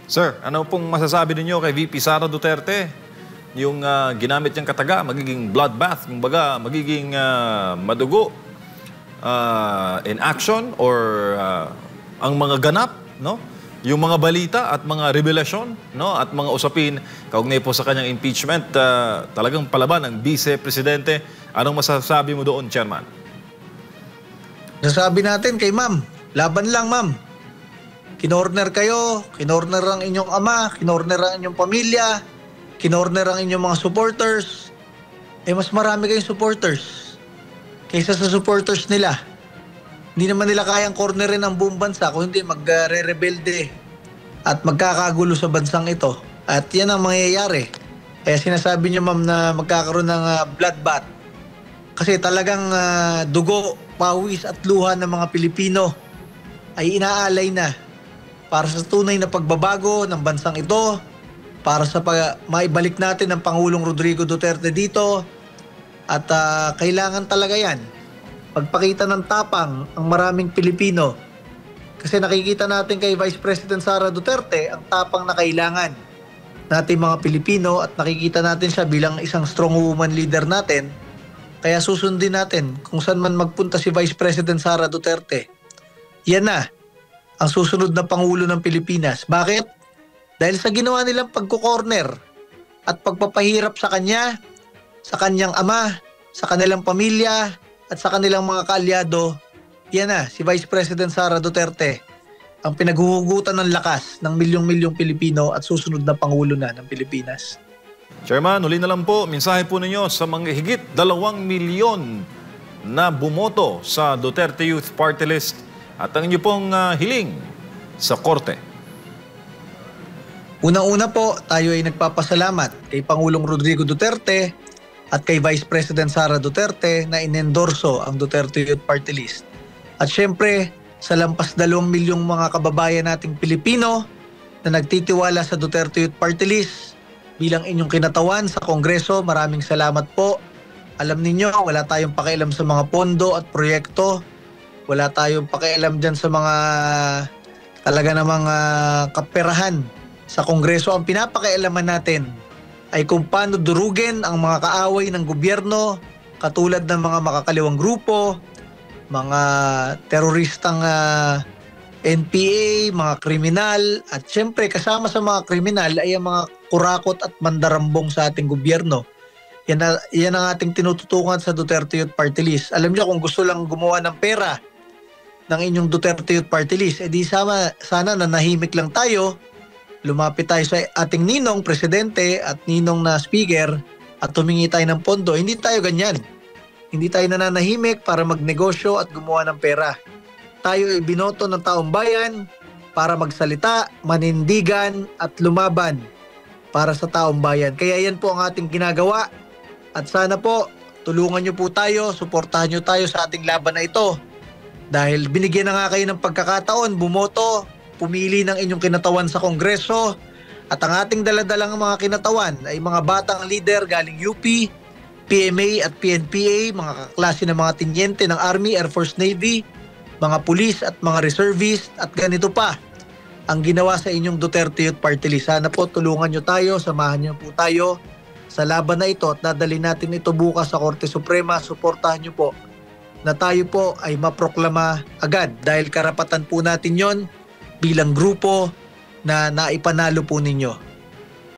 Sir, ano pong masasabi ninyo kay VP Sara Duterte? Yung ginamit niyang kataga, magiging bloodbath, yung baga, magiging madugo in action or ang mga ganap, no? Yung mga balita at mga revelasyon, no? At mga usapin kaugnay po sa kanyang impeachment, talagang palaban ng Vice Presidente. Anong masasabi mo doon, Chairman? Nasabi natin kay ma'am, laban lang ma'am. Kinorner kayo, kinorner ang inyong ama, kinorner ang inyong pamilya, kinorner ang inyong mga supporters. Mas marami kayong supporters kaysa sa supporters nila. Hindi naman nila kayang cornerin ang buong bansa kung hindi magre-rebelde at magkakagulo sa bansang ito. At yan ang mangyayari. Kaya sinasabi niyo ma'am na magkakaroon ng bloodbath. Kasi talagang dugo, pawis at luha ng mga Pilipino ay inaalay na para sa tunay na pagbabago ng bansang ito, para sa maibalik natin ang Pangulong Rodrigo Duterte dito. At kailangan talaga yan. Pagpakita ng tapang ang maraming Pilipino. Kasi nakikita natin kay Vice President Sara Duterte ang tapang na kailangan natin mga Pilipino at nakikita natin siya bilang isang strong woman leader natin. Kaya susundin natin kung saan man magpunta si Vice President Sara Duterte. Yan na ang susunod na Pangulo ng Pilipinas. Bakit? Dahil sa ginawa nilang pagkukorner at pagpapahirap sa kanya, sa kanyang ama, sa kanilang pamilya, at sa kanilang mga kaalyado, yan na, si Vice President Sara Duterte, ang pinaghuhugutan ng lakas ng milyong-milyong Pilipino at susunod na Pangulo na ng Pilipinas. Chairman, uli na lang po, mensahe po ninyo sa mga higit 2 milyon na bumoto sa Duterte Youth Party List at ang inyo pong hiling sa Korte. Unang-una po, tayo ay nagpapasalamat kay Pangulong Rodrigo Duterte at kay Vice President Sara Duterte na inendorso ang Duterte Youth Party List. At syempre, sa lampas 2 milyong mga kababayan nating Pilipino na nagtitiwala sa Duterte Youth Party List bilang inyong kinatawan sa Kongreso, maraming salamat po. Alam ninyo, wala tayong pakialam sa mga pondo at proyekto. Wala tayong pakialam dyan sa mga talaga namang kaperahan sa Kongreso. Ang pinapakialaman natin ay kung paano durugin ang mga kaaway ng gobyerno katulad ng mga makakaliwang grupo, mga teroristang NPA, mga kriminal, at syempre kasama sa mga kriminal ay ang mga kurakot at mandarambong sa ating gobyerno. Yan ang ating tinututukan sa Duterte Youth Party List. Alam niyo, kung gusto lang gumawa ng pera ng inyong Duterte Youth Party List, edi sana nanahimik lang tayo, lumapit tayo sa ating ninong presidente at ninong na speaker at humingi tayo ng pondo. Hindi tayo ganyan. Hindi tayo nananahimik para magnegosyo at gumawa ng pera. Tayo ay binoto ng taong bayan para magsalita, manindigan at lumaban para sa taong bayan. Kaya yan po ang ating ginagawa at sana po tulungan niyo po tayo, suportahan niyo tayo sa ating laban na ito. Dahil binigyan na nga kayo ng pagkakataon, bumoto, pumili ng inyong kinatawan sa Kongreso at ang ating daladalang mga kinatawan ay mga batang leader galing UP, PMA at PNPA, mga kaklase ng mga tinyente ng Army, Air Force, Navy, mga pulis at mga reservist at ganito pa ang ginawa sa inyong Duterte Youth Party List. Sana po tulungan nyo tayo, samahan nyo po tayo sa laban na ito at dadali natin ito bukas sa Korte Suprema. Suportahan nyo po na tayo po ay maproklama agad dahil karapatan po natin yon bilang grupo na naipanalo po ninyo.